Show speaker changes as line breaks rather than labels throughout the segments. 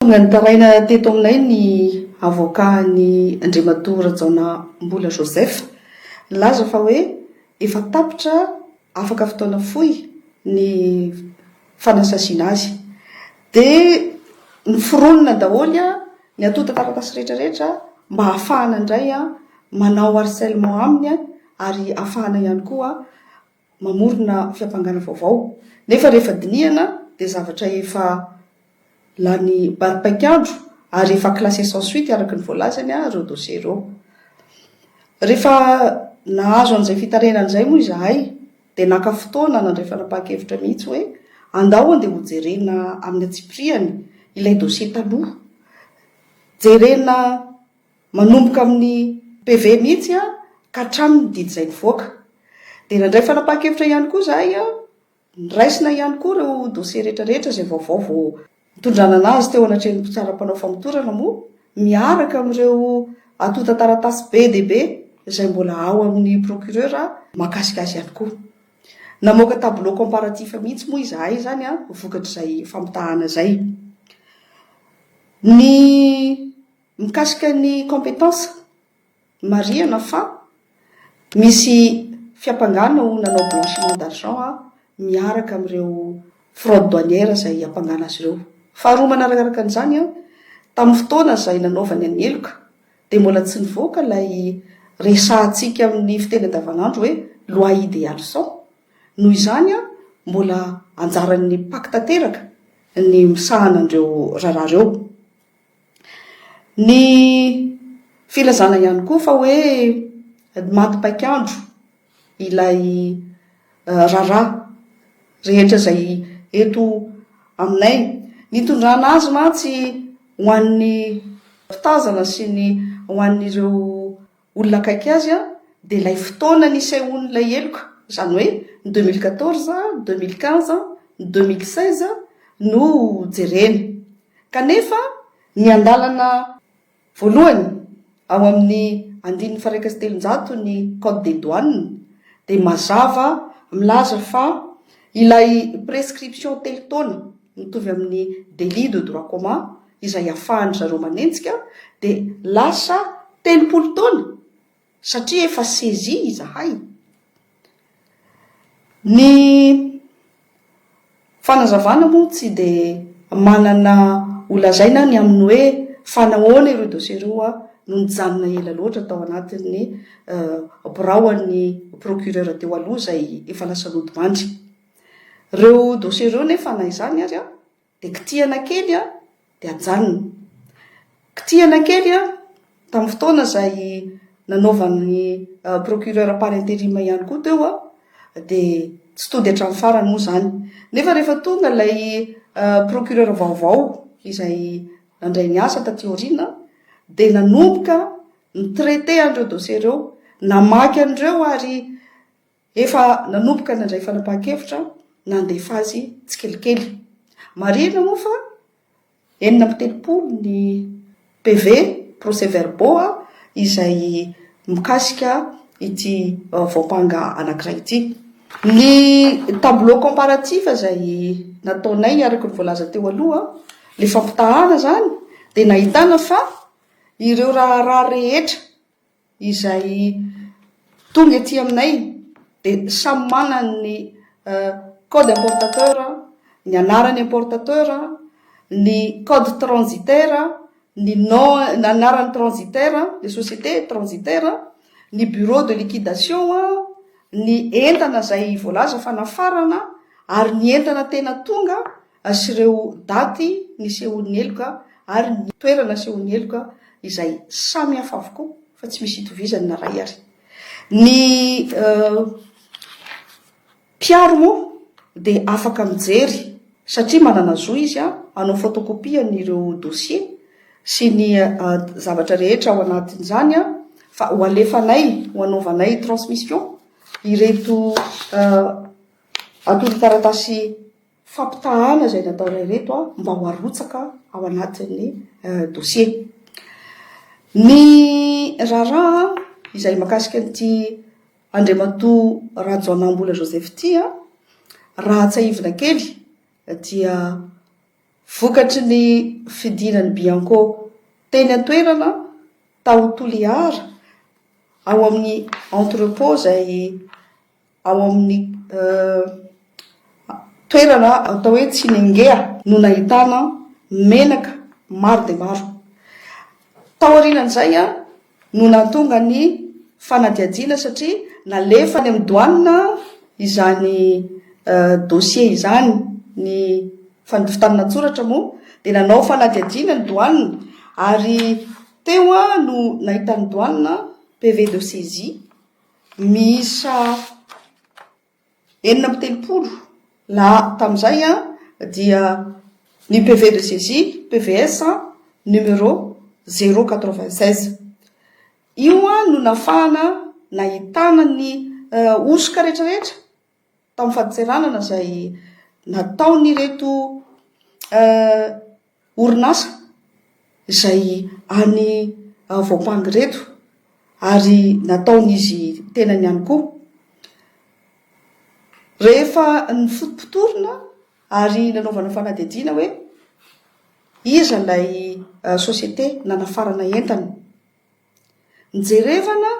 Nantaraina teto aminay ny avocat ny Andriamatoa Rajaonambola Joseph laza fa hoe efa tapitra afaka fotoana fohy ny fanasasiana azy dia ny foronina daholo ny atota taratasy rehetrarehetra mba ahafahana indray manao harcèlement aminy ary ahafahana ihany koa mamorona fiampangana vaovao nefa rehefa dinihana dia zavatra efa lany baripaikandro ary efa classé sans suite araka ny voalazany ireo dossier ireo. Rehefa nahazo an'izay fitarenana izay moa izahay dia naka fotoana nandray fanapahan-kevitra mihitsy hoe andao andeha ho jerena amin'ny atsipriany ilay dossier taloha, jerena manomboka amin'ny PV mihitsy ka hatramin'ny didy izay nivoaka. Dia nandray fanapahan-kevitra ihany koa izahay niraisina ihany koa ireo dossier rehetrarehetra izay vaovao mitondrana anazy teo anatrehan'ny mpitsaram-panao famotorana moa miaraka amin'ireo atota taratasy be dia be izay mbola ao amin'ny procureur mahakasika azy ihany koa. Namoaka tableau comparatif mihitsy moa izahay izany vokatr'izay fampitahana izay. Ny mikasika ny compétence marihana fa misy fiampangana ho nanao blanchiment d'argent miaraka amin'ireo fraude douanière izay hampangana azy ireo. Faharoa manarakaraka an'izany tamin'ny fotoana izay nanaovany any Eloka dia mbola tsy nivoaka ilay resahantsika amin'ny fiteny andavanandro hoe loi idéal son noho izany mbola anjaran'ny pacte tanteraka ny misahana andreo raharaha ireo. Ny filazana ihany koa fa hoe matim-paikandro ilay raharaha rehetra izay eto aminay nitondrana azy mantsy ho an'ny fitazana sy ny ho an'ireo olona akaiky azy dia ilay fotoana nisehoan'ilay Eloka izany hoe 2014, 2015, 2016 no jerena kanefa ny andalana voalohany ao amin'ny 9/3 ny code des douanes dia mazava milaza fa ilay prescription telo taona mitovy amin'ny délit de droit commun izay ahafahan'ny zareo manenjika dia lasa 30 taona satria efa saisi izahay. Ny fanazavana moa tsy dia manana olazaina ny amin'ny hoe fanahoana ireo dossier ireo no nijanona ela loatra tao anatin'ny biraon'ny procureur teo aloha izay efa lasa lodimandry. Ireo dossier ireo nefa na izany azy dia kitihana kely dia ajanona. Kitihana kely tamin'ny fotoana izay nanaovan'ny procureur par intérim ihany koa teo dia tsy tody hatramin'ny farany moa izany. Nefa rehefa tonga ilay procureur vaovao izay nandray ny asa taty aoriana dia nanomboka nitraité an'ireo dossier ireo, namaky an'ireo ary efa nanomboka nandray fanapahan-kevitra nandefa azy tsikelikely. Marina moa fa 930 ny PV procès verbaux izay mikasika ity vaopanga anankiray ity. Ny tableau comparatif izay nataonay araka ny voalaza teo aloha le fampitahana zany dia nahitana fa ireo raharaha rehetra izay tonga ety aminay dia samy manana ny code importateur, ny anaran'ny importateur, ny code transitaire, ny anaran'ny transitaire, ny société transitaire, ny bureau de liquidation, ny entana izay voalaza fa nafarana ary ny entana tena tonga sy ireo daty nisehon'ny Eloka ary ny toerana nisehon'ny Eloka izay samy hafa avokoa fa tsy misy itovizany na ray ary. Ny mpiaro moa dia afaka mijery satria manana zo izy hanao photocopie n'ireo dossier sy ny zavatra rehetra ao anatin'izany fa ho alefanay ho anaovanay transmission ireto atody taratasy fampitahana izay nataonay reto mba ho arotsaka ao anatin'ny dossier. Ny raharaha izay makasika an'ity Andriamatoa Rajaonambola Joseph ity raha tsaivina kely dia vokatry ny fidinany Bianco teny atoerana tao Toliara ao amin'ny entrepôt zay ao amin'ny toerana atao hoe Tsinengea no nahitana menaka maro de maro. Tao aorianan'izay no nahatonga ny fanadiadiana satria nalefa ny amin'ny douane izany dossier izany ny fitanana-tsoratra moa de nanao fanadiadiana ny douane ary teo no nahitan'ny douane PV de saisie miisa 430 la tam'izay dia ny PV de saisie PVS numéro 096. Io no nafahana nahitana ny osoka rehetrarehetra tamin'ny fahadiseranana zay nataony reto orinasa izay any voapangy reto ary nataon'izy tenany ihany koa. Rehefa ny fotom-pitorina ary nanaovana fanadiadiana hoe iza ilay société nanafarana entana, nijerevana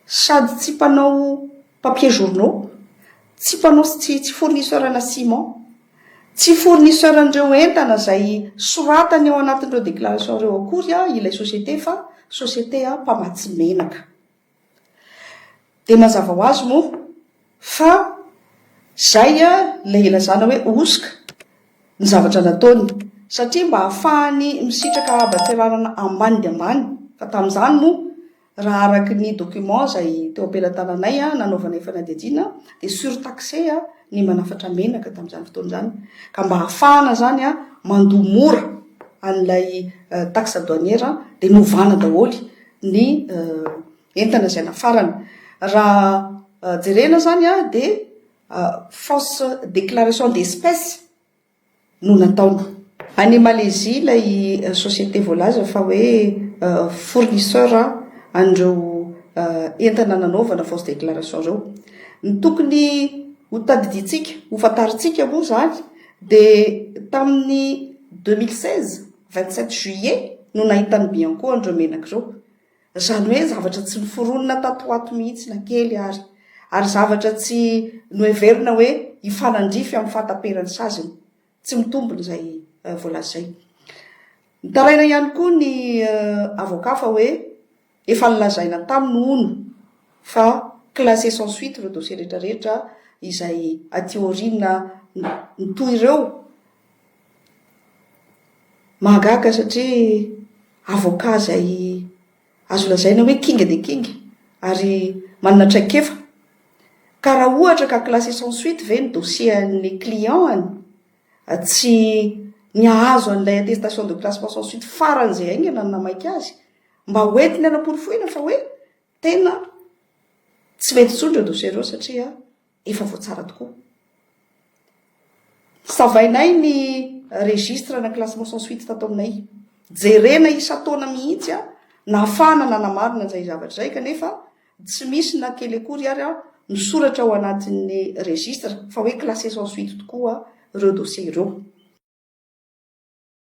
sady tsy mpanao papier journaux, tsy mpanao tsy fournisseur na ciment, tsy fournisseur andreo entana zay soratany ao anatin'ireo déclaration reo akory ilay société fa société mpamatsy menaka. De mazava ho azy moa fa zay ilay ilazana hoe osoka ny zavatra nataony satria mba hahafahany misitraka abatseranana ambany de ambany. Fa tamin'izany moa raha araky ny document zay teo am-pelantananay nanaovanay fanadiadiana de surtaxé ny manafatra menaka tamin'izany fotoana izany ka mba hahafahana zany mandomora an'ilay taxe douanière de novana daholy ny entana zay nafarana. Raha jerena zany de fausse déclaration d'espèce no nataony. Any Malaisie lay société voalaza fa hoe fournisseur andreo entana nanaovana fausse déclaration reo. Ny tokony ho tadiditsika ho fantaritsika moa zany de tamin'ny 2016 27 juillet no nahitany Bianco andreo menaka reo. Zany hoe zavatra tsy niforonina tatoato mihitsy na kely ary zavatra tsy noheverina hoe hifanandrify amin'ny fahataperan'ny saziny, tsy mitombony zay voalaza zay. Nitaraina ihany koa ny avocat fa hoe efa nilazaina tamin'ny ono fa classé sans suite ireo dossier rehetrarehetra izay aty aoriana nitoy ireo mahagaga satria avocat zay azo lazaina hoe kinga de kinga ary manana traikefa. Ka raha ohatra ka classé sans suite ve ny dossier ny client tsy niahazo an'ilay attestation de classement sans suite faran'izay aingana ny namaiky azy mba hoentiny anam-porofoina fa hoe tena tsy mety tsondra dossier reo satria efa voatsara tokoa. Savainay ny registre na classement sans suite tato aminay, jerena isa-taona mihitsy nahafahana nanamarina zay zavatra zay kanefa tsy misy na kely akory ary misoratra ao anatin'ny registre fa hoe classé sans suite tokoa ireo dossier ireo.